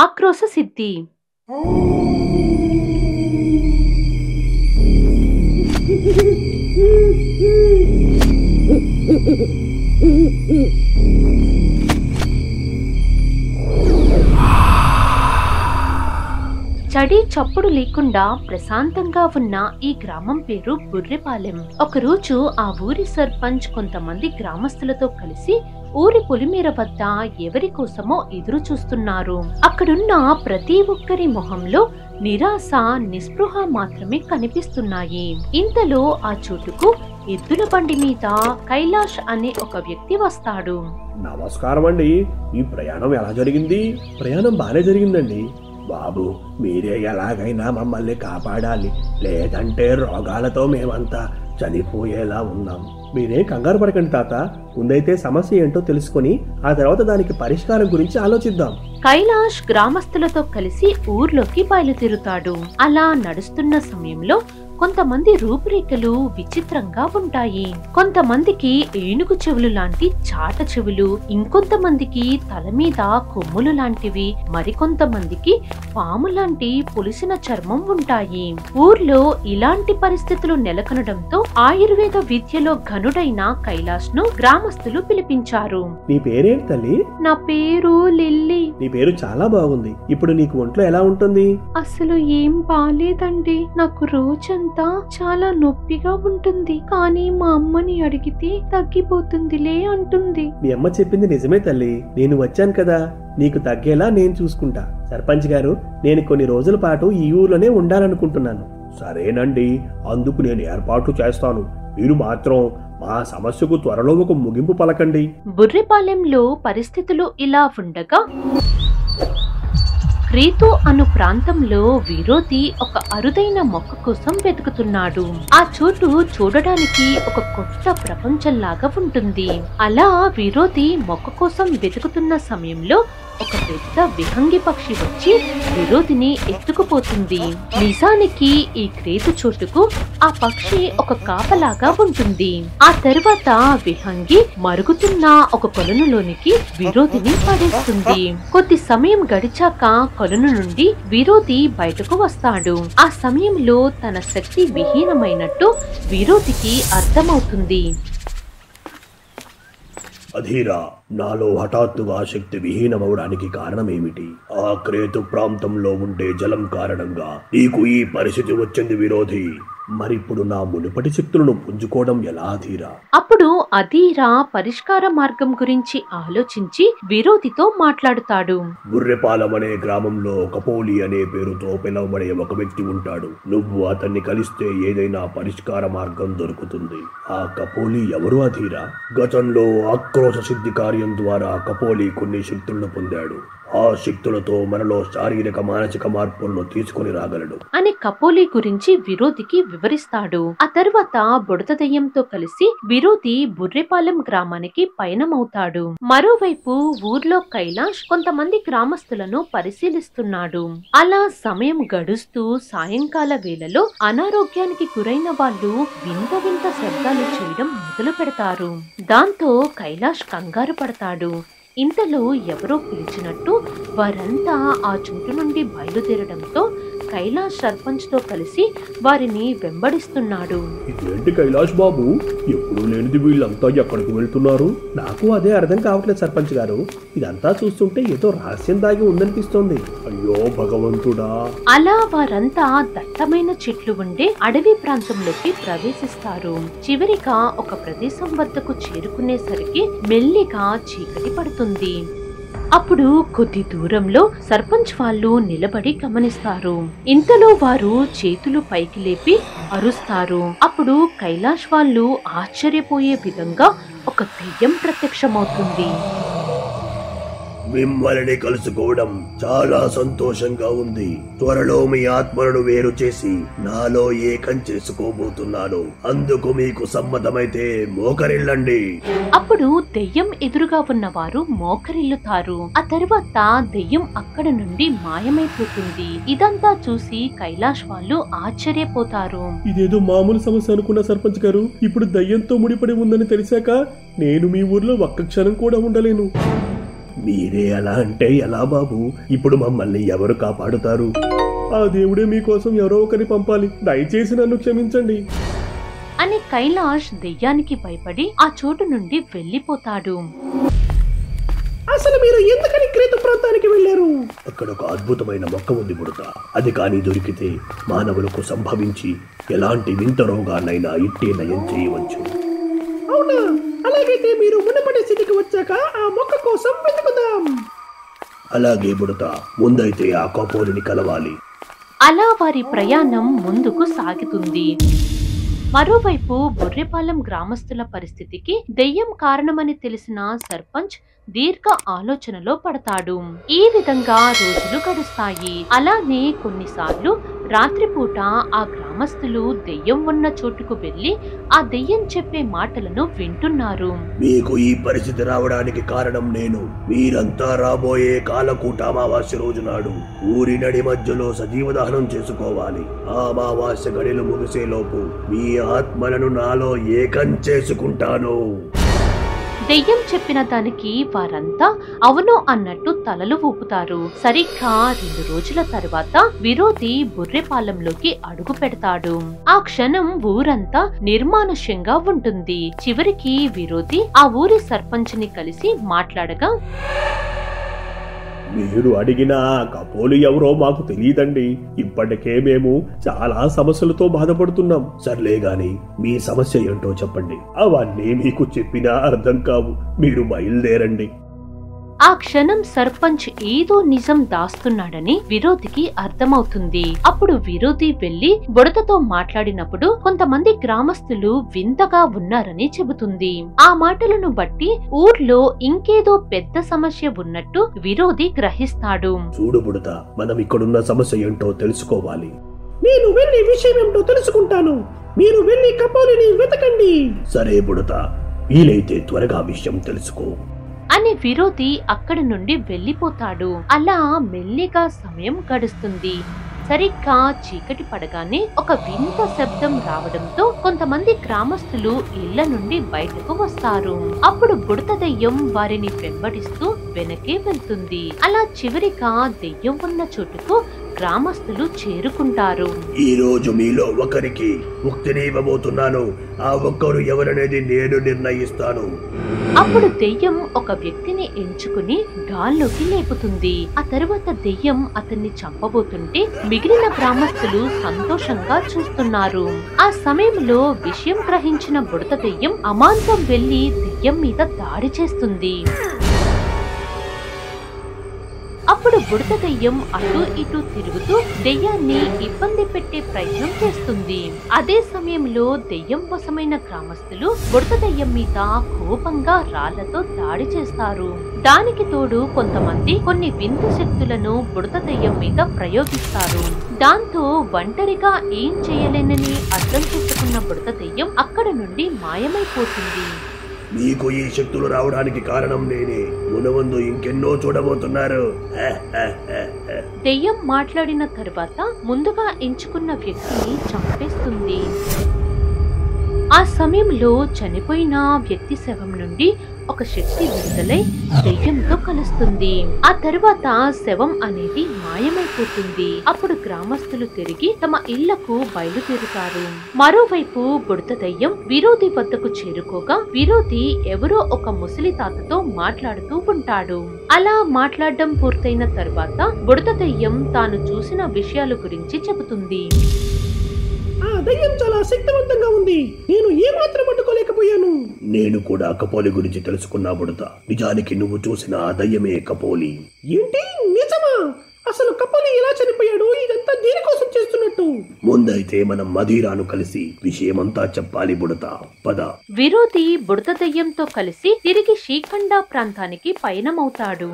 ఆక్రోశ సిద్ధి. చడి చప్పుడు లేకుండా ప్రశాంతంగా ఉన్న ఈ గ్రామం పేరు బుర్రెపాలెం. ఒకరోజు ఆ ఊరి సర్పంచ్ కొంతమంది గ్రామస్తులతో కలిసి ఊరి పొలిమేర వద్ద ఎవరి కోసమో ఎదురు చూస్తున్నారు. అక్కడున్న ప్రతి ఒక్కరి మొహంలో నిరాశ, నిస్పృహ మాత్రమే కనిపిస్తున్నాయి. ఇంతలో ఆ చోటుకు ఎద్దుల బండి మీద కైలాష్ అనే ఒక వ్యక్తి వస్తాడు. నమస్కారం అండి. ఈ ప్రయాణం ఎలా జరిగింది? ప్రయాణం బానే జరిగిందండి. బాబు, మీరే ఎలాగైనా మమ్మల్ని కాపాడాలి, లేదంటే రోగాలతో మేమంతా చనిపోయేలా ఉన్నాం. మీరే కంగారు పడకండి తాత. ముందైతే సమస్య ఏంటో తెలుసుకొని ఆ తర్వాత దానికి పరిష్కారం గురించి ఆలోచిద్దాం. కైలాష్ గ్రామస్తులతో కలిసి ఊర్లోకి బయలుదేరుతాడు. అలా నడుస్తున్న సమయంలో కొంతమంది రూపురేఖలు విచిత్రంగా ఉంటాయి. కొంతమందికి ఏనుగు చెవులు లాంటి చాట చెవులు, ఇంకొంతమందికి తల మీద కొమ్ములు లాంటివి, మరికొంతమందికి పాము లాంటి పులిసిన చర్మం ఉంటాయి. ఊర్లో ఇలాంటి పరిస్థితులు నెలకొనడంతో ఆయుర్వేద విద్యలో ఘనుడైన కైలాష్ ను గ్రామస్తులు పిలిపించారు. నీ పేరేంటి తల్లి? నా పేరు లిల్లీ. నీ పేరు చాలా బాగుంది. ఇప్పుడు నీకు ఒంట్లో ఎలా ఉంటుంది? అసలు ఏం బాలేదండి. నాకు రోజంతా చాలా నొప్పిగా ఉంటుంది. కానీ మా అమ్మని అడిగితే తగ్గిపోతుందిలే అంటుంది. మీ అమ్మ చెప్పింది నిజమే తల్లి. నేను వచ్చాను కదా, నీకు తగ్గేలా నేను చూసుకుంటా. సర్పంచ్ గారు, నేను కొన్ని రోజుల పాటు ఈ ఊర్లోనే ఉండాలనుకుంటున్నాను. సరేనండి, అందుకు నేను ఏర్పాట్లు చేస్తాను. మీరు మాత్రం మా సమస్యకు త్వరలో ఒక ముగింపు పలకండి. బుర్రెపాలెంలో పరిస్థితులు ఇలా ఉండగా క్రీతు అను ప్రాంతంలో విరోధి ఒక అరుదైన మొక్క కోసం వెతుకుతున్నాడు. ఆ చోటు చూడడానికి ఒక కొత్త ప్రపంచంలాగా ఉంటుంది. అలా విరోధి మొక్క కోసం వెతుకుతున్న సమయంలో ఒక పెద్ద విహంగి పక్షి వచ్చి విరోధిని ఎత్తుకుపోతుంది. నిజానికి ఈ క్రీతు చోటుకు ఆ పక్షి ఒక కాపలాగా ఉంటుంది. ఆ తర్వాత విహంగి మరుగుతున్న ఒక కొలనులోనికి విరోధిని పడేస్తుంది. కొద్ది సమయం గడిచాక కొలను నుండి విరోధి బయటకు వస్తాడు. ఆ సమయంలో తన శక్తి విహీనమైనట్టు విరోధికి అర్థమవుతుంది. అధీరా, నాలో హఠాత్తుగా శక్తి విహీనమవడానికి కారణమేమిటి? ఆ క్రేతు ప్రాంతంలో ఉండే జలం కారణంగా నీకు ఈ పరిస్థితి వచ్చింది విరోధి. మరిప్పుడు నా మునుపటి శక్తులను పుంజుకోవడం ఎలా అధీరా? అప్పుడు అధీరా పరిష్కార మార్గం గురించి ఆలోచించి విరోధితో మాట్లాడుతాడు. బుర్రెపాలెం అనే గ్రామంలో కపోలి అనే పేరుతో పిలువబడే ఒక వ్యక్తి ఉంటాడు. నువ్వు అతన్ని కలిస్తే ఏదైనా పరిష్కార మార్గం దొరుకుతుంది. ఆ కపోలి ఎవరు అధీరా? గతంలో ఆక్రోశ సిద్ధి కార్యం ద్వారా కపోలి కొన్ని శక్తులను పొందాడు. ఆ శక్తులతో మనలో శారీరక మానసిక మార్పులను తీసుకుని రాగలడు అని కపోలి గురించి విరోధికి వివరిస్తాడు. ఆ తర్వాత బుడత దెయ్యంతో కలిసి విరోధి బుర్రెపాలెం గ్రామానికి పయనమవుతాడు. మరోవైపు ఊర్లో కైలాష్ కొంతమంది గ్రామస్తులను పరిశీలిస్తున్నాడు. అలా సమయం గడుస్తూ సాయంకాల వేళలో అనారోగ్యానికి గురైన వాళ్ళు వింత వింత శబ్దాలు చేయడం మొదలు పెడతారు. దాంతో కైలాష్ కంగారు పడతాడు. ఇంతలో ఎవరో పిలిచినట్టు వారంతా ఆ చోటు నుండి బయలుదేరడంతో కైలాష్ సర్పంచ్ తో కలిసి వారిని వెంబడిస్తున్నాడు. ఇదేంటి కైలాష్ బాబు, ఎప్పుడు లేనిది వీళ్ళంతా ఎక్కడికి వెళ్తున్నారు? నాకు అదే అర్థం కావట్లేదు సర్పంచ్ గారు. ఇదంతా చూస్తుంటే ఏదో రహస్యం దాగి ఉందనిపిస్తోంది. అయ్యో భగవంతుడా! అలా వారంతా దట్టమైన చెట్లు ఉండే అడవి ప్రాంతంలోకి ప్రవేశిస్తారు. చివరిగా ఒక ప్రదేశం వద్దకు చేరుకునేసరికి మెల్లిగా చీకటి పడుతుంది. అప్పుడు కొద్ది దూరంలో సర్పంచ్ వాళ్ళు నిలబడి గమనిస్తారు. ఇంతలో వారు చేతులు పైకి లేపి అరుస్తారు. అప్పుడు కైలాష్ వాళ్ళు ఆశ్చర్యపోయే విధంగా ఒక దెయ్యం ప్రత్యక్షమవుతుంది. మిమ్మల్ని కలుసుకోవడం చాలా సంతోషంగా ఉంది. త్వరలో మీ ఆత్మలను వేరు చేసి నాలో ఏకం చేసుకోబోతున్నాను. అందుకు మీకు సమ్మతమైతే మోకరిల్లండి. అప్పుడు దెయ్యం ఎదురుగా ఉన్నవారు మోకరిల్లుతారు. ఆ తర్వాత దెయ్యం అక్కడ నుండి మాయమైపోతుంది. ఇదంతా చూసి కైలాష్ వాళ్ళు ఆశ్చర్యపోతారు. ఇదేదో మామూలు సమస్య అనుకున్న సర్పంచ్ గారు, ఇప్పుడు దయ్యంతో ముడిపడి ఉందని తెలిసాక నేను మీ ఊర్లో ఒక్క క్షణం కూడా ఉండలేను. మీరే అలా అంటే ఎలా బాబు? ఇప్పుడు మమ్మల్ని ఎవరు కాపాడుతారు? ఆ దేవుడే మీకోసం ఎవరో ఒకరిని పంపాలి, దయచేసి నన్ను క్షమించండి అని కైలాష్ దెయ్యానికి భయపడి ఆ చోటు నుండి వెళ్లిపోతాడు. అసలు మీరు ఎందుకని క్రీతు ప్రాంతానికి వెళ్లారు? అక్కడ ఒక అద్భుతమైన మొక్క ఉంది బుడత. అది కానీ దొరికితే మానవులకు సంభవించి ఎలాంటి వింత రోగాన్నైనా ఇట్టే నయం చేయవచ్చు. అవునా? అలాగైతే మీరు మునుపటి స్థితికి వచ్చాక ఆ మొక్క కోసం వెతుకుదాం. అలాగే బుడత, ముందైతే ఆ కపోలిని కలవాలి. అలా వారి ప్రయాణం ముందుకు సాగుతుంది. మరోవైపు బొర్రెపాలెం గ్రామస్తుల పరిస్థితికి దెయ్యం కారణమని తెలిసిన సర్పంచ్ దీర్ఘ ఆలోచనలో పడతాడు. ఈ విధంగా రోజులు గడుస్తాయి. అలానే కొన్నిసార్లు రాత్రిపూట ఆ గ్రామస్తులు దెయ్యం ఉన్న చోటుకు వెళ్లి ఆ దెయ్యం చెప్పే మాటలను వింటున్నారు. మీకు ఈ పరిస్థితి రావడానికి కారణం నేను. మీరంతా రాబోయే కాలకూట అమావాస్య రోజు నాడు ఊరి నడి మధ్యలో సజీవ దహనం చేసుకోవాలి. ఆ అమావాస్య గడిలు ముగిసేలోపు మీ ఆత్మలను నాలో ఏకం చేసుకుంటాను. దెయ్యం చెప్పిన దానికి వారంతా అవును అన్నట్టు తలలు ఊపుతారు. సరిగ్గా 2 రోజుల తరువాత విరోధి బుర్రెపాలెంలోకి అడుగు పెడతాడు. ఆ క్షణం ఊరంతా నిర్మానుష్యంగా ఉంటుంది. చివరికి విరోధి ఆ ఊరి సర్పంచ్ ని కలిసి మాట్లాడగా, మీరు అడిగిన కపోలు ఎవరో మాకు తెలియదండి. ఇప్పటికే మేము చాలా సమస్యలతో బాధపడుతున్నాం. సర్లే గాని మీ సమస్య ఏంటో చెప్పండి. అవన్నీ మీకు చెప్పినా అర్థం కావు. మీరు బయలుదేరండి. ఆ క్షణం సర్పంచ్ ఏదో నిజం దాస్తున్నాడని విరోధికి అర్థమవుతుంది. అప్పుడు విరోధి వెళ్లి బుడతతో మాట్లాడినప్పుడు కొంతమంది గ్రామస్తులు వింతగా ఉన్నారని చెబుతుంది. ఆ మాటలను బట్టి ఊర్లో ఇంకేదో పెద్ద సమస్య ఉన్నట్టు విరోధి గ్రహిస్తాడు. చూడు బుడత, మనం ఇక్కడున్న సమస్య ఏంటో తెలుసుకోవాలి. నేను వెళ్లి విషయం ఏంటో తెలుసుకుంటాను. మీరు వెళ్లి కపోలిని వెతకండి. సరే బుడత, వీలైతే త్వరగా విషయం తెలుసుకో అని విరోధి అక్కడి నుండి వెళ్లిపోతాడు. అలా మెల్లిగా సమయం గడుస్తుంది. సరిగ్గా చీకటి పడగానే ఒక వింత శబ్దం రావడంతో కొంతమంది గ్రామస్తులు ఇళ్ల నుండి బయటకు వస్తారు. అప్పుడు బుడత దెయ్యం వారిని వెంబడిస్తూ వెనకే వెళ్తుంది. అలా చివరిగా దెయ్యం ఉన్న చోటుకు గ్రామస్తులు చేరుకుంటారు. ఈ రోజు మీలో ఒకరికి ముక్తిని ఇవ్వబోతున్నాను. ఆ ఒక్కరు ఎవరనేది నేను నిర్ణయిస్తాను. అప్పుడు దెయ్యం ఒక వ్యక్తిని ఎంచుకుని గాల్లోకి లేపుతుంది. ఆ తరువాత దెయ్యం అతన్ని చంపబోతుంటే మిగిలిన గ్రామస్తులు సంతోషంగా చూస్తున్నారు. ఆ సమయంలో విషయం గ్రహించిన బుడత దెయ్యం అమాంతం వెళ్లి దెయ్యం మీద దాడి చేస్తుంది. అప్పుడు బుడత దెయ్యం అటు ఇటు తిరుగుతూ దెయ్యాన్ని ఇబ్బంది పెట్టే ప్రయత్నం చేస్తుంది. అదే సమయంలో దెయ్యం వశమైన గ్రామస్తులు బుడత దెయ్యం మీద కోపంగా రాళ్లతో దాడి చేస్తారు. దానికి తోడు కొంతమంది కొన్ని వింత శక్తులను బుడత దెయ్యం మీద ప్రయోగిస్తారు. దాంతో ఒంటరిగా ఏం చేయలేనని అర్థం చేసుకున్న బుడత దెయ్యం అక్కడ నుండి మాయమైపోతుంది. మీకు ఈ శక్తులు రావడానికి కారణం నేనే. మునవందు ఇంకెన్నో చూడబోతున్నారు. దెయ్యం మాట్లాడిన తరువాత ముందుగా ఎంచుకున్న వ్యక్తిని చంపేస్తుంది. ఆ సమయంలో చనిపోయిన వ్యక్తి శవం నుండి ఒక శక్తి విడుదలై దెయ్యంతో కలుస్తుంది. ఆ తరువాత శవం అనేది మాయమైపోతుంది. అప్పుడు గ్రామస్తులు తిరిగి తమ ఇళ్లకు బయలుదేరుతారు. మరోవైపు బుడత దెయ్యం విరోధి వద్దకు చేరుకోగా విరోధి ఎవరో ఒక ముసలి తాతతో మాట్లాడుతూ ఉంటాడు. అలా మాట్లాడడం పూర్తయిన తరువాత బుడత దెయ్యం తాను చూసిన విషయాల గురించి చెబుతుంది. ఆ దయ్యం చాలా శక్తివంతంగా ఉంది. నేను ఏమాత్రం పట్టుకోలేకపోయాను. నేను కూడా కపోలి గురించి తెలుసుకున్నా బుడత. నిజానికి నువ్వు చూసిన ఆ దయ్యమే కపోలి. ఏంటి? నిజమా? అసలు కపోలి ఎలా చనిపోయాడు? ఇదంతా దేనికోసం చేస్తున్నట్టు? ముందైతే మనం మధీరాను కలిసి విషయమంతా చెప్పాలి బుడత. పద. విరోధి బుడత దెయ్యంతో కలిసి తిరిగి శ్రీఖండ ప్రాంతానికి పయనమవుతాడు.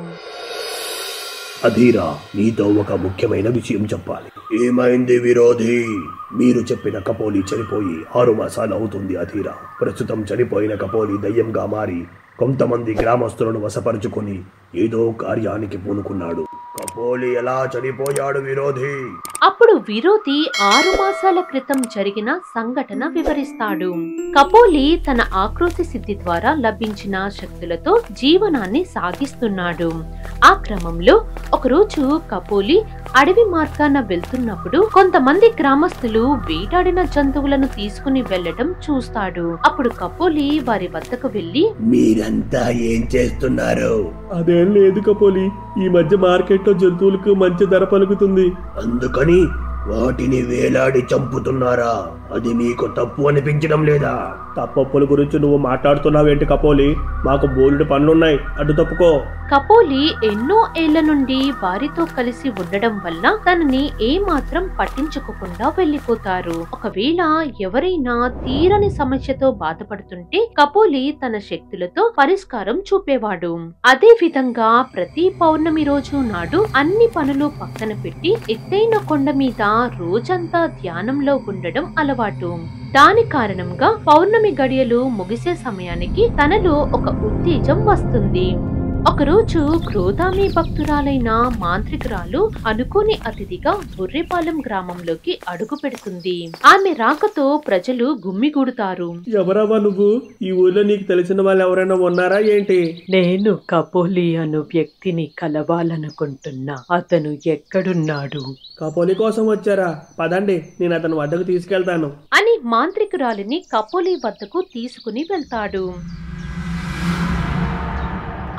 అధీరా, నీతో ఒక ముఖ్యమైన విషయం చెప్పాలి. ఏమైంది విరోధి? మీరు చెప్పిన కపోలి చనిపోయి 6 మాసాలు అవుతుంది అధీరా. ప్రస్తుతం చనిపోయిన కపోలి దయ్యంగా మారి కొంతమంది గ్రామస్తులను వశపరుచుకొని ఏదో కార్యానికి పూనుకున్నాడు. కపోలి ఎలా చనిపోయాడు విరోధి? అప్పుడు విరోధి 6 మాసాల క్రితం జరిగిన సంఘటన వివరిస్తాడు. కపోలి తన ఆక్రోశ సిద్ధి ద్వారా లభించిన శక్తులతో జీవనాన్ని సాగిస్తున్నాడు. ఆ క్రమంలో ఒకరోజు కపోలి అడవి మార్గాన వెళ్తున్నప్పుడు కొంతమంది గ్రామస్తులు వేటాడిన జంతువులను తీసుకుని వెళ్లడం చూస్తాడు. అప్పుడు కపోలి వారి వద్దకు వెళ్లి, మీరంతా ఏం చేస్తున్నారు? అదేం లేదు కపోలి, ఈ మధ్య మార్కెట్లో జంతువులకు మంచి ధర పలుకుతుంది. అందుకని వాటిని వేలాడి చంపుతున్నారా? అది మీకు తప్పు అనిపించడం లేదా? తప్పప్పుల గురించి నువ్వు మాట్లాడుతున్నావేంటి కపోలి? మాకు బోలెడు పనులున్నాయి, అడ్డు తప్పుకో. కపోలి ఎన్నో ఏళ్ల నుండి వారితో కలిసి ఉండడం వల్ల తనని ఏమాత్రం పట్టించుకోకుండా వెళ్లిపోతారు. ఒకవేళ ఎవరైనా తీరని సమస్యతో బాధపడుతుంటే కపోలి తన శక్తులతో పరిష్కారం చూపేవాడు. అదే విధంగా ప్రతి పౌర్ణమి రోజు నాడు అన్ని పనులు పక్కన పెట్టి ఎత్తైన కొండ మీద రోజంతా ధ్యానంలో ఉండడం అలవాటు. దాని కారణంగా పౌర్ణమి గడియలు ముగిసే సమయానికి తనలో ఒక ఉత్తేజం వస్తుంది. ఒకరోజు క్రోధామి భక్తురాలైన మాంత్రికురాలు అనుకోని అతిథిగా బుర్రెపాలెం గ్రామంలోకి అడుగు పెడుతుంది. ఆమె రాకతో ప్రజలు గుమ్మిగూడుతారు. ఎవరవ్వా నువ్వు? ఈ ఊర్లో నీకు తెలిసిన వాళ్ళు ఎవరైనా ఉన్నారా ఏంటి? నేను కపోలి అను వ్యక్తిని కలవాలనుకుంటున్నా. అతను ఎక్కడున్నాడు? కపోలి కోసం వచ్చారా? పదండి, నేను అతని వద్దకు తీసుకెళ్తాను అని మాంత్రికురాలిని కపోలి వద్దకు తీసుకుని వెళ్తాడు.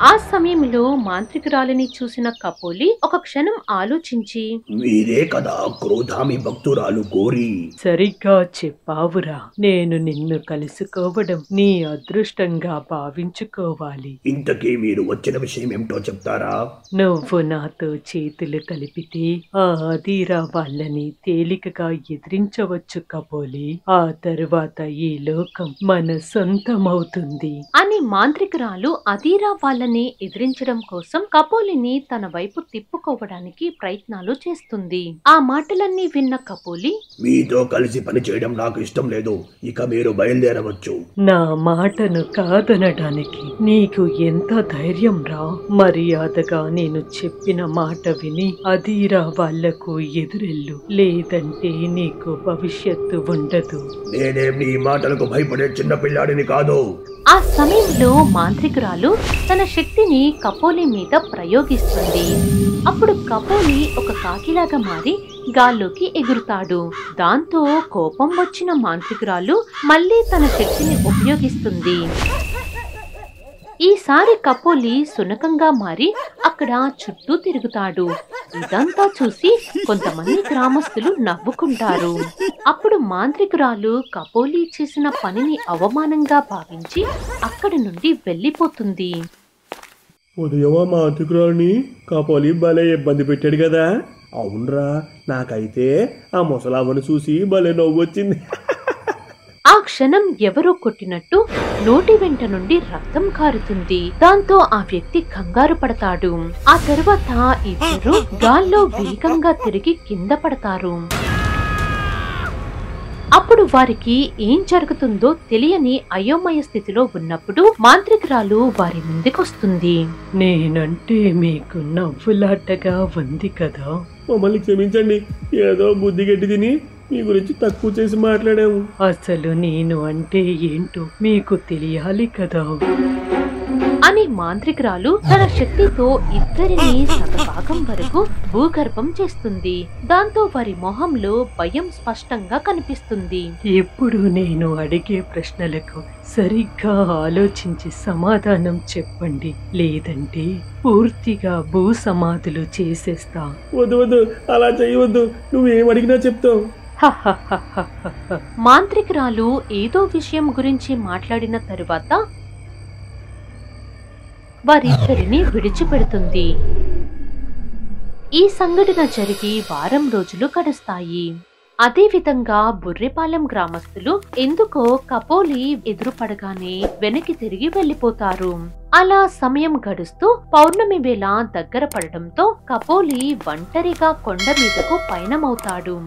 ఆ సమయంలో మాంత్రికురాలిని చూసిన కపోలి ఒక క్షణం ఆలోచించి, మీరే కదా క్రోధామి భక్తురాలు గోరి? సరిగ్గా చెప్పావురా. నేను నిన్ను కలుసుకోవడం నీ అదృష్టంగా భావించుకోవాలి. ఇంతకీ మీరు వచ్చిన విషయం ఏమిటో చెప్తారా? నువ్వు నాతో చేతులు కలిపితే ఆ అధీరా వాళ్ళని తేలికగా ఎదిరించవచ్చు కపోలి. ఆ తరువాత ఈ లోకం మన సొంతమవుతుంది అని మాంత్రికురాలు అధీరా వాళ్ళని ఎదిరించడం కోసం కపోలిని తన వైపు తిప్పుకోవడానికి ప్రయత్నాలు చేస్తుంది. ఆ మాటలన్నీ విన్న కపోలి, మీతో కలిసి పని చేయడం నాకు ఇష్టం లేదు, ఇక మీరు బయలుదేరవచ్చు. నా మాటను కాదనడానికి నీకు ఎంత ధైర్యం రా? మర్యాదగా నేను చెప్పిన మాట విని అధీరా వాళ్లకు ఎదురెళ్ళు, లేదంటే నీకు భవిష్యత్తు ఉండదు. నేనేం నీ మాటలకు భయపడే చిన్న పిల్లాడిని కాదు. ఆ సమయంలో మాంత్రికురాలు తన శక్తిని కపోలి మీద ప్రయోగిస్తుంది. అప్పుడు కపోలి ఒక కాకిలాగా మారి గాల్లోకి ఎగురుతాడు. దాంతో కోపం వచ్చిన మాంత్రికురాలు మళ్ళీ తన శక్తిని ఉపయోగిస్తుంది. ఈసారి కపోలి సునకంగా మారి అక్కడ చుట్టూ తిరుగుతాడు. ఇదంతా చూసి కొంతమంది గ్రామస్తులు నవ్వుకుంటారు. అప్పుడు మాంత్రికురాలు కపోలి చేసిన పనిని అవమానంగా భావించి అక్కడి నుండి వెళ్లిపోతుంది. ఉదయమా మాంత్రికురాలని కపోలి భలే ఇబ్బంది పెట్టాడు కదా? అవునరా, నాకైతే ఆ ముసలామను చూసి భలే నవ్వు వచ్చింది. ఆ క్షణం ఎవరో కొట్టినట్టు నోటి వెంట నుండి రక్తం కారుతుంది. దాంతో ఆ వ్యక్తి కంగారు పడతాడు. ఆ తరువాత ఇద్దరు గాల్లో వేగంగా తిరిగి కింద పడతారు. అప్పుడు వారికి ఏం జరుగుతుందో తెలియని అయోమయ స్థితిలో ఉన్నప్పుడు మాంత్రికురాలు వారి ముందుకొస్తుంది. నేనంటే మీకు నవ్వులాటగా ఉంది కదా? మమ్మల్ని క్షమించండి, ఏదో బుద్ధి గడ్డి తిని మీ గురించి తక్కువ చేసి మాట్లాడాము. అసలు నేను అంటే ఏంటో మీకు తెలియాలి కదా అని మాంత్రికురాలు తన శక్తితో ఇద్దరిని సగభాగం వరకు భూగర్భం చేస్తుంది. దాంతో వారి మొహంలో భయం స్పష్టంగా కనిపిస్తుంది. ఇప్పుడు నేను అడిగే ప్రశ్నలకు సరిగ్గా ఆలోచించి సమాధానం చెప్పండి, లేదంటే పూర్తిగా భూ సమాధులు చేసేస్తా. వద్దు వద్దు, అలా చేయవద్దు, నువ్వేం అడిగినా చెప్తావు. మాంత్రికురాలు ఏదో విషయం గురించి మాట్లాడిన తరువాత వారిద్దరిని విడిచిపెడుతుంది. ఈ సంఘటన జరిగి వారం రోజులు గడుస్తాయి. అదే విధంగా బుర్రెపాలెం గ్రామస్తులు ఎందుకో కపోలి ఎదురుపడగానే వెనక్కి తిరిగి వెళ్లిపోతారు. అలా సమయం గడుస్తూ పౌర్ణమి వేళ దగ్గర పడటంతో కపోలి ఒంటరిగా కొండ మీదకు పయనమవుతాడు.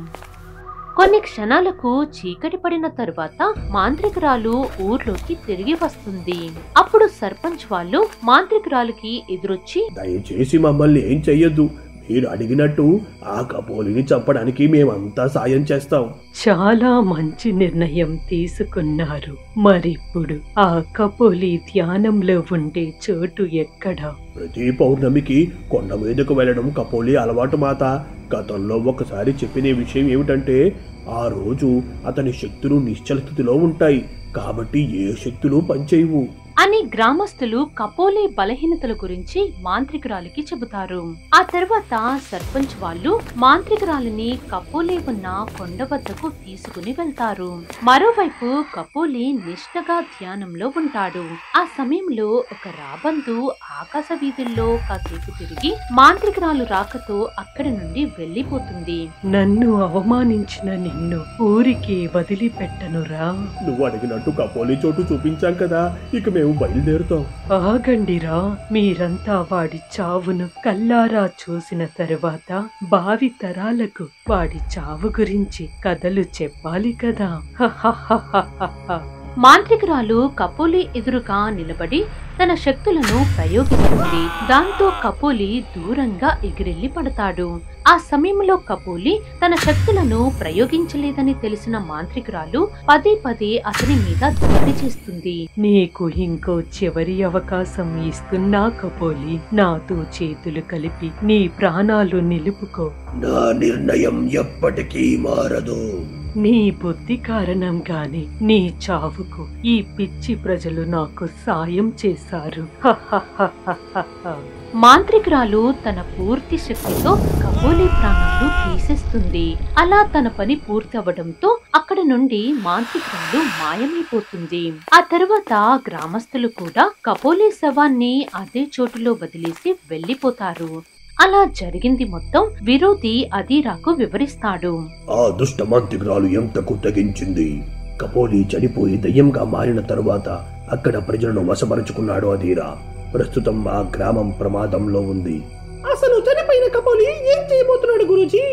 కొన్ని క్షణాలకు చీకటి పడిన తరువాత మాంత్రికురాలు ఊర్లోకి తిరిగి వస్తుంది. అప్పుడు సర్పంచ్ వాళ్ళు మాంత్రికురాలుకి ఎదురొచ్చి, దయచేసి మమ్మల్ని ఏం చెయ్యొద్దు, మీరు అడిగినట్టు ఆ కపోలిని చంపడానికి మేమంతా సాయం చేస్తాం. చాలా మంచి నిర్ణయం తీసుకున్నారు. మరిప్పుడు ఆ కపోలి ధ్యానంలో ఉండే చోటు ఎక్కడా? ప్రతి పౌర్ణమికి కొండ మీదకు వెళ్ళడం కపోలి అలవాటు మాత. గతంలో ఒకసారి చెప్పిన విషయం ఏమిటంటే ఆ రోజు అతని శక్తులు నిశ్చల స్థితిలో ఉంటాయి, కాబట్టి ఏ శక్తులు పనిచేయవు అని గ్రామస్తులు కపోలి బలహీనతల గురించి మాంత్రికురాలికి చెబుతారు. ఆ తర్వాత సర్పంచ్ వాళ్ళు మాంత్రికురాలిని కపోలి ఉన్న కొండ వద్దకు తీసుకుని వెళ్తారు. మరోవైపు కపోలి నిష్ఠగా ధ్యానంలో ఉంటాడు. ఆ సమయంలో ఒక రాబందు ఆకాశ వీధుల్లో కాసేపు తిరిగి మాంత్రికురాలు రాకతో అక్కడి నుండి వెళ్లిపోతుంది. నన్ను అవమానించిన నిన్ను ఊరికి వదిలిపెట్టనురా. నువ్వు అడిగినట్టు కపోలి చోటు చూపించాం కదా, ఇక మేము బయలుదేరుతాం. ఆగండిరా, మీరంతా వాడి చావును కల్లారా చూసిన తరువాత భావి తరాలకు వాడి చావు గురించి కథలు చెప్పాలి కదా. మాంత్రికురాలు కపోలి ఎదురుగా నిలబడి తన శక్తులను ప్రయోగిస్తుంది. దాంతో కపోలి దూరంగా ఎగిరెళ్లి పడతాడు. ఆ సమయంలో కపోలి తన శక్తులను ప్రయోగించలేదని తెలిసిన మాంత్రికురాలు పదే పదే అతని మీద దాడి చేస్తుంది. నీకు ఇంకో చివరి అవకాశం ఇస్తున్నా కపోలి, నాతో చేతులు కలిపి నీ ప్రాణాలు నిలుపుకో. నా నిర్ణయం ఎప్పటికీ మారదు. నీ బుద్ధి కారణంగానే నీ చావుకు ఈ పిచ్చి ప్రజలు నాకు సాయం చేశారు. మాంత్రికురాలు తన పూర్తి శక్తితో కపోలి ప్రాణాలు తీసేస్తుంది. అలా తన పని పూర్తి అవడంతో అక్కడ నుండి మాంత్రికురాలు మాయమైపోతుంది. ఆ తర్వాత గ్రామస్తులు కూడా కపోలి శవాన్ని అదే చోటులో వదిలేసి వెళ్లిపోతారు. అలా జరిగింది మొత్తం విరోధి అధీరాకు వివరిస్తాడు. ఆ దుష్ట మాంత్రికురాలు ఎంతకు తెగించింది. కపోలి చనిపోయి దయ్యంగా మారిన తరువాత అక్కడ ప్రజలను వశపరుచుకున్నాడు అధీరా. ప్రస్తుతం ఆ గ్రామం ప్రమాదంలో ఉంది. అసలు చనిపోయిన కపోలి ఏం చేయబోతున్నాడు గురూజీ?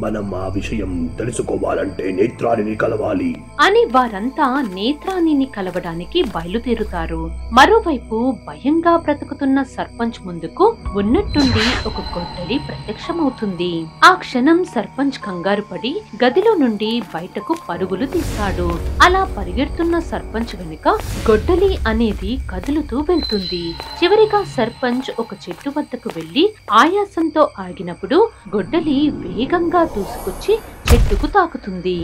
మనం ఆ విషయం తెలుసుకోవాలంటే నేత్రానిని కలవాలి అని వారంతా నేత్రానిని కలవడానికి బయలుదేరుతారు. మరోవైపు భయంగా బ్రతుకుతున్న సర్పంచ్ ముందుకు ఉన్నట్టుండి ఒక గొడ్డలి ప్రత్యక్షమవుతుంది. ఆ క్షణం సర్పంచ్ కంగారు పడి గదిలో నుండి బయటకు పరుగులు తీస్తాడు. అలా పరిగెడుతున్న సర్పంచ్ వెనుక గొడ్డలి అనేది కదులుతూ వెళ్తుంది. చివరిగా సర్పంచ్ ఒక చెట్టు వద్దకు వెళ్లి ఆయాసంతో ఆగినప్పుడు గొడ్డలి వేగంగా దూసుకొచ్చి చెట్టుకు తాకుతుంది.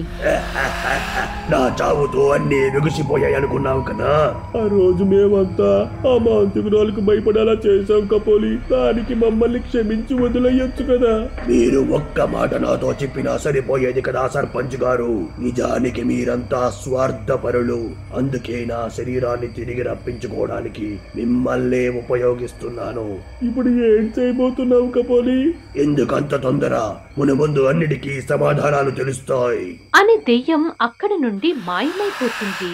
నా చావుతో అన్ని ముగిసిపోయాయి అనుకున్నావు కదా. ఆ రోజు మేమంతా ఆ మాంత్రికురాలకు భయపడేలా చేశాం కపోలి, దానికి మమ్మల్ని క్షమించి వదిలేయొచ్చు కదా. మీరు ఒక్క మాట నాతో చెప్పినా సరిపోయేది కదా సర్పంచ్ గారు. నిజానికి మీరంతా స్వార్థపరులు. అందుకే నా శరీరాన్ని తిరిగి రప్పించుకోవడానికి మిమ్మల్ని ఉపయోగిస్తున్నాను. ఇప్పుడు ఏం చేయబోతున్నావు కపోలి? ఎందుకంత తొందర? మునుముందు అన్నిటికీ సమాధానాలు తెలుస్తాయి అని దెయ్యం అక్కడి నుండి మాయమైపోతుంది.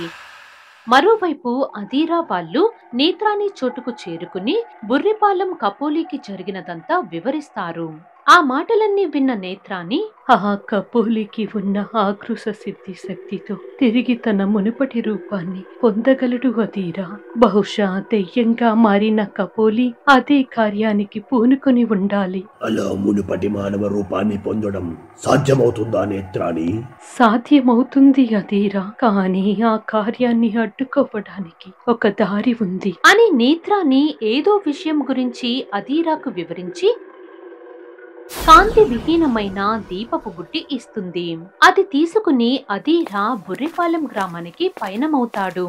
మరోవైపు అధీరా వాళ్ళు నేత్రాని చోటుకు చేరుకుని బుర్రిపాలెం కపోలికి జరిగినదంతా వివరిస్తారు. ఆ మాటలన్నీ విన్న నేత్రాని ఆ కపోలికి ఉన్న ఆకృష సిద్ధి శక్తితో తిరిగి తన మునుపటి రూపాన్ని పొందగలడు అధీరా. బహుశా దెయ్యంగా మారిన కపోలి అదే కార్యానికి పూనుకొని ఉండాలి. అలా మునుపటి మానవ రూపాన్ని పొందడం సాధ్యమవుతుందా నేత్రాని? సాధ్యమవుతుంది అధీరా, కానీ ఆ కార్యాన్ని అడ్డుకోవడానికి ఒక దారి ఉంది అని నేత్రాని ఏదో విషయం గురించి అధీరాకు వివరించి కాంతి విహీనమైన దీపపు బుడ్డి ఇస్తుంది. అది తీసుకుని అధీరా బుర్రిపాలెం గ్రామానికి పయనమవుతాడు.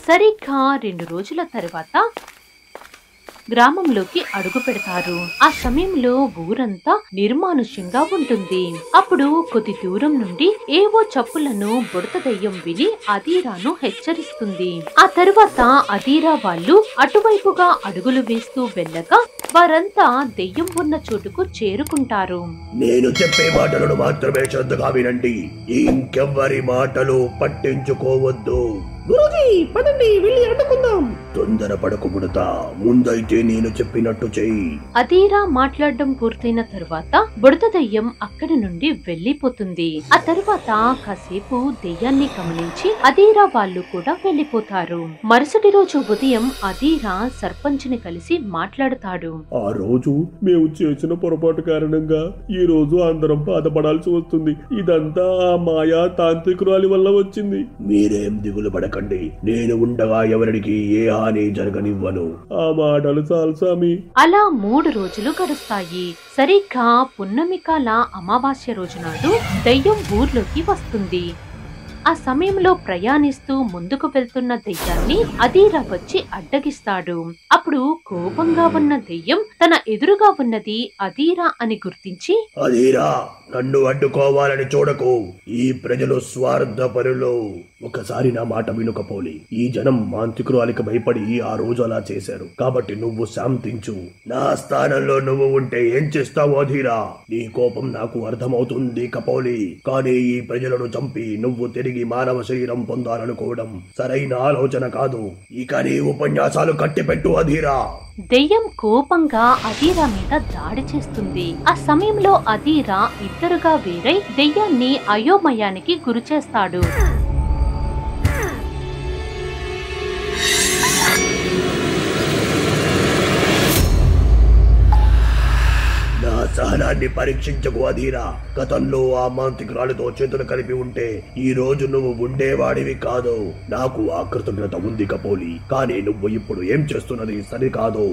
సరిగ్గా 2 రోజుల తర్వాత గ్రామంలోకి అడుగు పెడతారు. ఆ సమయంలో ఊరంతా నిర్మానుష్యంగా ఉంటుంది. అప్పుడు కొద్ది దూరం నుండి ఏవో చప్పులను బుడత దెయ్యం విని అధీరాను హెచ్చరిస్తుంది. ఆ తరువాత అధీరా వాళ్ళు అటువైపుగా అడుగులు వేస్తూ వెళ్ళగా వారంతా దెయ్యం ఉన్న చోటుకు చేరుకుంటారు. నేను చెప్పే మాటలను మాత్రమే శ్రద్ధగా వినండి. ఇంకెవ్వరి మాటలు పట్టించుకోవద్దు. గురూజీ పదండి వెళ్ళి అడ్డుకుందాం. తొందరపడకు బుడతా, ముందైతే నేను చెప్పినట్టు చెయ్యి. అధీరా మాట్లాడడం పూర్తయిన తరువాత బుడత దెయ్యం అక్కడి నుండి వెళ్లిపోతుంది. ఆ తరువాత కాసేపు దెయ్యాన్ని గమనించి అధీరా వాళ్ళు కూడా వెళ్లిపోతారు. మరుసటి రోజు ఉదయం అధీరా సర్పంచ్ని కలిసి మాట్లాడుతాడు. ఆ రోజు మేము చేసిన పొరపాటు కారణంగా ఈ రోజు అందరం బాధపడాల్సి వస్తుంది. ఇదంతా ఆ మాయా తాంత్రికురాలి వల్ల వచ్చింది. మీరేం దిగులు పడకండి, నేను ఉండగా ఎవరికి ఏ హాని జరగనివ్వను. ఆ మాటలు చాలు స్వామి. అలా 3 రోజులు గడుస్తాయి. సరిగ్గా పున్నమి కాల అమావాస్య రోజు నాడు దెయ్యం ఊర్లోకి వస్తుంది. ఆ సమయంలో ప్రయాణిస్తూ ముందుకు వెళ్తున్న దెయ్యాన్ని అధీరా వచ్చి అడ్డగిస్తాడు. అప్పుడు కోపంగా ఉన్న దెయ్యం తన ఎదురుగా ఉన్నది అధీరా అని గుర్తించి, అధీరా, నన్ను అడ్డుకోవాలని చూడకు. ఈ ప్రజలు స్వార్థపరులు. ఒకసారి నా మాట వినుకపోలి. ఈ జనం మాంత్రికురాలికి భయపడి ఆ రోజు అలా చేశారు. కాబట్టి నువ్వు శాంతించు. నా స్థానంలో నువ్వు ఉంటే ఏం చేస్తావు అధీరా? నీ కోపం నాకు అర్థమవుతుంది కపోలి. కానీ ఈ ప్రజలను చంపి నువ్వు తిరిగి మానవ శరీరం పొందాలనుకోవడం సరైన ఆలోచన కాదు. ఇక నీ ఉపన్యాసాలు కట్టిపెట్టు అధీరా. దెయ్యం కోపంగా అధీరా మీద దాడి చేస్తుంది. ఆ సమయంలో అధీరా ఇద్దరుగా వేరై దెయ్యాన్ని అయోమయానికి గురిచేస్తాడు. నా సహనాన్ని పరీక్షించకు అధీరా. గతంలో ఆ మాంత్రికురాలితో చేతులు కలిపి ఉంటే ఈ రోజు నువ్వు ఉండేవాడివి కాదు. నాకు ఆ కృతజ్ఞత ఉంది కపోలి. కానీ నువ్వు ఇప్పుడు ఏం చేస్తున్నది సరికాదు.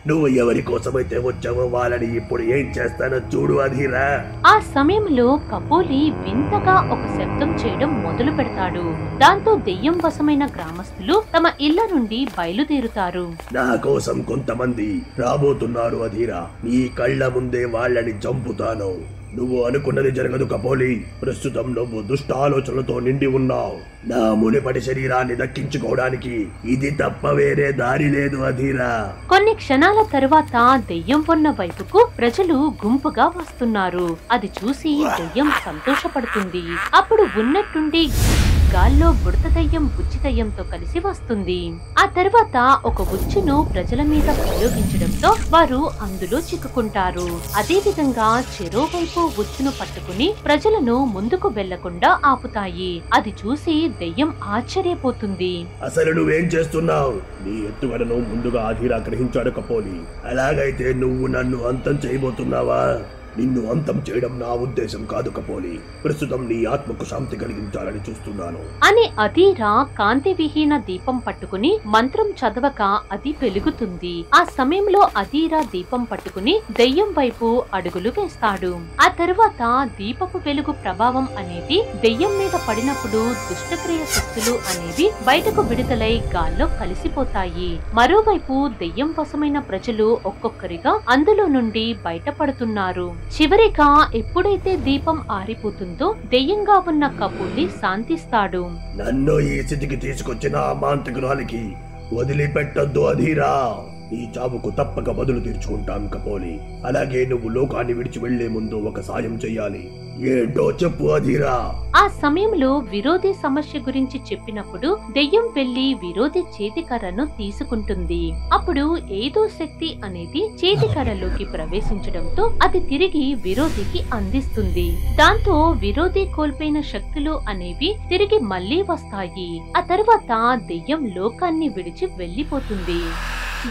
నువ్వు ఎవరి కోసమైతే వచ్చావో వాళ్ళని ఇప్పుడు ఏం చేస్తానో చూడు అధీరా. ఆ సమయంలో కపోలి వింతగా ఒక శబ్దం చేయడం మొదలు పెడతాడు. దాంతో దెయ్యం వశమైన గ్రామస్తులు తమ ఇళ్ల నుండి బయలుదేరుతారు. నా కోసం కొంతమంది రాబోతున్నారు అధీరా. నీ కళ్ళ ముందే వాళ్ళని చంపుతాను. నువ్వు అనుకున్నది జరగదు కపోలి. ప్రస్తుతం నువ్వు దుష్ట ఆలోచనలతో నిండి ఉన్నావు. నా మునిపటి శరీరాన్ని దక్కించుకోవడానికి ఇది తప్ప వేరే దారి లేదు అధీరా. కొన్ని క్షణాల తరువాత దెయ్యం ఉన్న వైపుకు ప్రజలు గుంపుగా వస్తున్నారు. అది చూసి దెయ్యం సంతోషపడుతుంది. అప్పుడు ఉన్నట్టుండి గాల్లో బుడత దెయ్యం ఉచ్చి దెయ్యంతో కలిసి వస్తుంది. ఆ తర్వాత ఒక ఉచ్చును ప్రజల మీద ప్రయోగించడంతో వారు అందులో చిక్కుకుంటారు. అదే విధంగా చెరోవైపు ఉచ్చును పట్టుకుని ప్రజలను ముందుకు వెళ్లకుండా ఆపుతాయి. అది చూసి దెయ్యం ఆశ్చర్యపోతుంది. అసలు నువ్వేం చేస్తున్నావు? నీ ఎత్తుగడను ముందుగా అధీరా గ్రహించాడు కపోలి. అలాగైతే నువ్వు నన్ను అంతం చేయబోతున్నావా? నిన్ను అంతం చేయడం నా ఉద్దేశం కాదు కపోలి. ప్రస్తుతం నీ ఆత్మకు శాంతి కలిగించాలని చూస్తున్నాను అని అధీరా కాంతి విహీన దీపం పట్టుకుని మంత్రం చదవక అది వెలుగుతుంది. ఆ సమయంలో అధీరా దీపం పట్టుకుని దెయ్యం వైపు అడుగులు వేస్తాడు. ఆ తరువాత దీపపు వెలుగు ప్రభావం అనేది దెయ్యం మీద పడినప్పుడు దుష్టక్రియ శక్తులు అనేవి బయటకు విడుదలై గాల్లో కలిసిపోతాయి. మరోవైపు దెయ్యం వశమైన ప్రజలు ఒక్కొక్కరిగా అందులో నుండి బయటపడుతున్నారు. చివరిగా ఎప్పుడైతే దీపం ఆరిపోతుందో దెయ్యంగా ఉన్న కపోలి శాంతిస్తాడు. నన్ను ఈ స్థితికి తీసుకొచ్చిన మాంత్రికురాలికి వదిలిపెట్టొద్దు అధీరా. ఈ చావుకు తప్పక బదులు తీర్చుకుంటాను కపోలి. అలాగే నువ్వు లోకాన్ని విడిచి వెళ్లే ముందు ఒక సాయం చెయ్యాలి. ఏంటో చెప్పు అధీరా. ఆ సమయంలో విరోధి సమస్య గురించి చెప్పినప్పుడు దెయ్యం వెళ్లి విరోధి చేతికర్రను తీసుకుంటుంది. అప్పుడు ఏదో శక్తి అనేది చేతికర్రలోకి ప్రవేశించడంతో అది తిరిగి విరోధికి అందిస్తుంది. దాంతో విరోధి కోల్పోయిన శక్తులు అనేవి తిరిగి మళ్లీ వస్తాయి. ఆ తర్వాత దెయ్యం లోకాన్ని విడిచి వెళ్లిపోతుంది.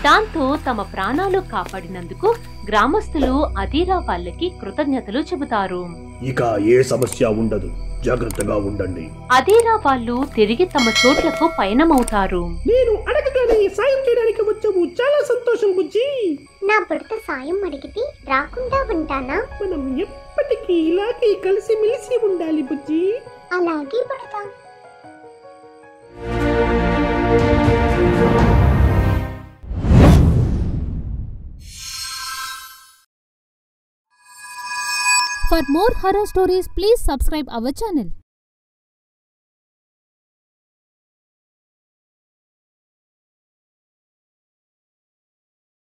దాంతో తమ ప్రాణాలు కాపాడినందుకు గ్రామస్తులు అధీరా వాళ్ళకి కృతజ్ఞతలు చెబుతారు. ఇక ఏ సమస్య ఉండదు, జాగ్రత్తగా ఉండండి. అధీరా వాళ్ళు తిరిగి తమ చోట్లకు పయనమవుతారు. నేను అడగగానే సాయం చేయడానికి వచ్చావు, చాలా సంతోషం బుజ్జి. నా భర్త సాయం అడిగితే రాకుండా ఉంటానా? మనం ఎప్పటికీ ఇలాగే కలిసి మెలిసి ఉండాలి బుజ్జి. అలాగే భర్త. For more horror stories, please subscribe our channel.